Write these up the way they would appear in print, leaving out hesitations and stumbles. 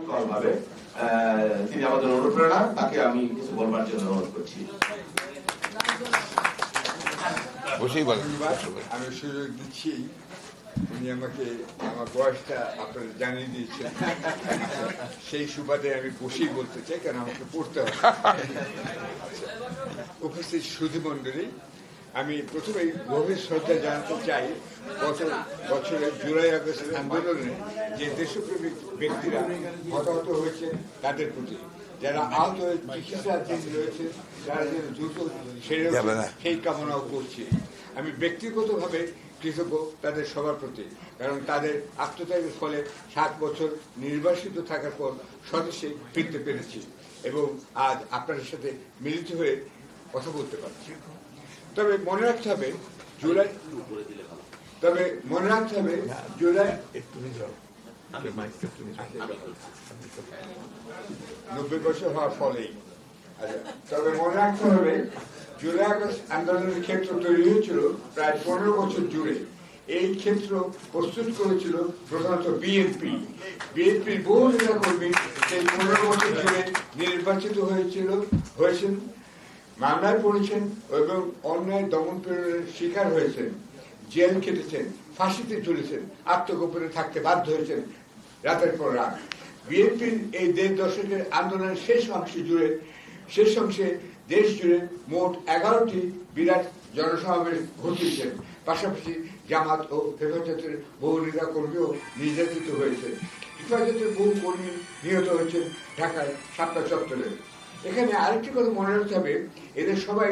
সুশৃঙ্খল ভাবে তিনি আমাদের অনুপ্রেরণা, তাকে আমি কিছু বলবার জন্য অনুরোধ করছি। আমি সুযোগ দিচ্ছি, উনি আমাকে আমার বয়সটা আপনারা জানিয়ে দিয়েছেন, সেই সুবাদে আমি বসেই বলতে চাই, কারণ আমাকে পড়তে হবে। উপস্থিত সুধীমণ্ডলী, আমি প্রথমে গভীর শ্রদ্ধা জানাতে চাই গত বছরের জুলাই আগস্ট আন্দোলনে যে দেশপ্রেমিক ব্যক্তিরা হতাহত হয়েছে তাদের প্রতি, যারা আহত হয়ে চিকিৎসাধীন রয়েছে তারা যেন দ্রুত সেরে সেই কামনাও করছি। আমি ব্যক্তিগতভাবে কৃতজ্ঞ তাদের সবার প্রতি, কারণ তাদের আত্মত্যাগের ফলে 7 বছর নির্বাসিত থাকার পর স্বদেশে ফিরতে পেরেছি এবং আজ আপনাদের সাথে মিলিত হয়ে কথা বলতে পারছি। তবে মনে রাখতে হবে জুলাই 90 বছর হওয়ার ফলেই, তবে মনে রাখতে হবে জুলাই আগস্ট আন্দোলনের ক্ষেত্র তৈরি হয়েছিল প্রায় 15 বছর জুড়ে। এই ক্ষেত্র প্রস্তুত করেছিল প্রধানত বিএনপির বহু নেতা কর্মী সেই 15 বছর জুড়ে নির্বাচিত হয়েছেন, মামলায় পড়েছেন এবং অন্যায় দমন পীড়নের শিকার হয়েছেন, জেল খেটেছেন, ফাঁসিতে ঝুলেছেন, আত্মগোপনে থাকতে বাধ্য হয়েছেন রাতের পর রাত। বিএনপির এই 1.5 দশকের আন্দোলনের শেষ অংশে দেশ জুড়ে মোট 11টি বিরাট জনসমাবেশ ঘটিয়েছেন। পাশাপাশি জামাত ও হেফাজতের বহু নেতা কর্মীও নির্যাতিত হয়েছে। হেফাজতের বহু কর্মী নিহত হয়েছেন ঢাকায় শাপলা চত্বরে। এখানে আরেকটি কথা মনে রাখতে হবে, এদের সবার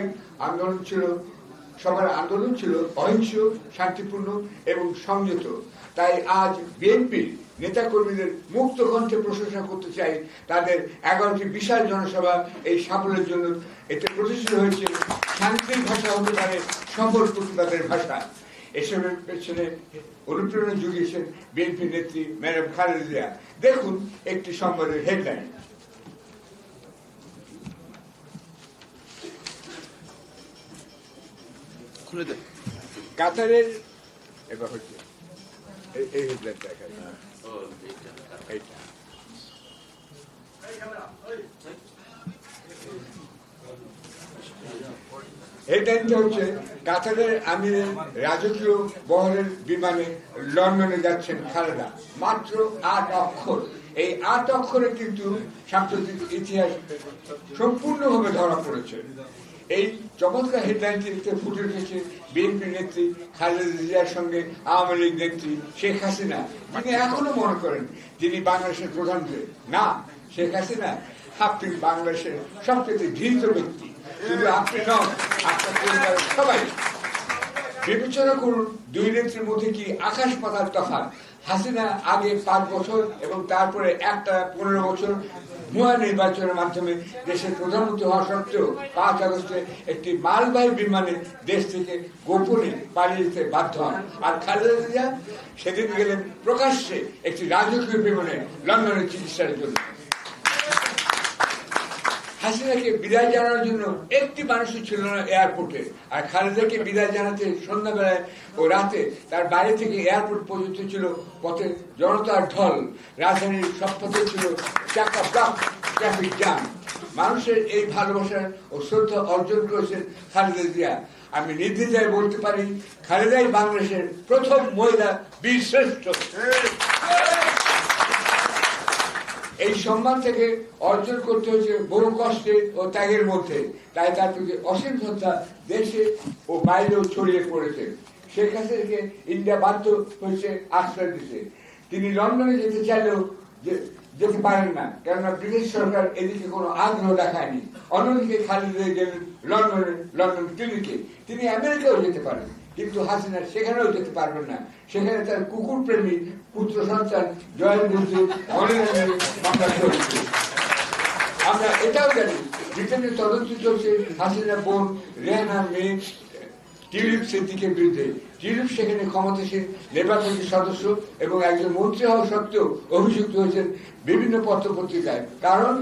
আন্দোলন ছিল অহিংস, শান্তিপূর্ণ এবং সংযত। তাই আজ বিএনপির নেতা কর্মীদের মুক্ত কণ্ঠে প্রশংসা করতে চাই তাদের 11টি বিশাল জনসভা এই সাফল্যের জন্য। এতে প্রতিষ্ঠিত হয়েছে শান্তির ভাষা হতে পারে সফল প্রতিবাদের ভাষা। এসবের পেছনে অনুপ্রেরণা জুগিয়েছেন বিএনপি নেত্রী ম্যাডাম খালেদা জিয়া। দেখুন একটি সংবাদের হেডলাইন। কাতারের এবার হচ্ছে এই হেডলাইন দেখা এইটা হেডলাইনটা হচ্ছে কাতারের আমিরের রাজকীয় বহরের বিমানে লন্ডনে যাচ্ছেন খালেদা। মাত্র 8 অক্ষর। এই 8 অক্ষরে কিন্তু সাম্প্রতিক ইতিহাস সম্পূর্ণভাবে ধরা পড়েছে। এই চমৎকার হেডলাইনটিতে ফুটে উঠেছে বিএনপি নেত্রী খালেদা জিয়ার সঙ্গে আওয়ামী লীগ নেত্রী শেখ হাসিনা, যিনি এখনো মনে করেন তিনি বাংলাদেশের প্রধানমন্ত্রী। না, শেখ হাসিনা আপনি বাংলাদেশের সবচেয়ে ঘৃণিত ব্যক্তি। শুধু আপনি নন, আপনার পরিবারের সবাই। বিবেচনা করুন দুই নেত্রীর মধ্যে কি আকাশ পাতাল তফাৎ। হাসিনা আগে 5 বছর এবং তারপরে একটা 15 বছর ভুয়া নির্বাচনের মাধ্যমে দেশের প্রধানমন্ত্রী হওয়া সত্ত্বেও 5 আগস্টে একটি মালবাহী বিমানে দেশ থেকে গোপনে পালিয়ে যেতে বাধ্য হন। আর খালেদা জিয়া সেদিন গেলেন প্রকাশ্যে একটি রাজকীয় বিমানে লন্ডনের চিকিৎসার জন্য। হাসিনাকে বিদায় জানানোর জন্য একটি মানুষও ছিল না এয়ারপোর্টে, আর খালেদাকে বিদায় জানাতে সন্ধ্যাবেলায় ও রাতে তার বাড়ি থেকে এয়ারপোর্ট পর্যন্ত ছিল পথে জনতার ঢল। রাজধানীর সব পথে ছিল চাকা ব্লক, ট্রাফিক জ্যাম। মানুষের এই ভালোবাসা ও শ্রদ্ধা অর্জন করেছেন খালেদা জিয়া। আমি নির্দ্বিধায় বলতে পারি খালেদাই বাংলাদেশের প্রথম মহিলা বীর শ্রেষ্ঠ। এই সম্মান থেকে অর্জন করতে হয়েছে বহু কষ্টে ও ত্যাগের মধ্যে। তাই তার প্রতি অসীম শ্রদ্ধা দেশে ও বাইরেও ছড়িয়ে পড়েছে। শেখ হাসিনাকে ইন্ডিয়া বাধ্য হয়েছে আশ্রয় দিতে। তিনি লন্ডনে যেতে চাইলেও যেতে পারেন না, কেননা ব্রিটিশ সরকার এদিকে কোনো আগ্রহ দেখায়নি। অন্যদিকে খালেদা গেলেন লন্ডন ক্লিনিকে। তিনি আমেরিকাও যেতে পারেন, কিন্তু হাসিনা সেখানেও যেতে পারবেন না। সেখানে তার কুকুর প্রেমী পুত্র সন্তান জয়ের বিরুদ্ধে মামলা চলছে। আমরা এটাও জানি ব্রিটেনের তদন্ত চলছে হাসিনা বোন রেহানার মেয়ে টিউলিপ সিদ্দিকের বিরুদ্ধে। টিউলিপ সেখানে ক্ষমতাসীন লেবার পার্টির সদস্য এবং একজন মন্ত্রী হওয়া সত্ত্বেও অভিযুক্ত হয়েছেন বিভিন্ন পত্র পত্রিকায়। কারণ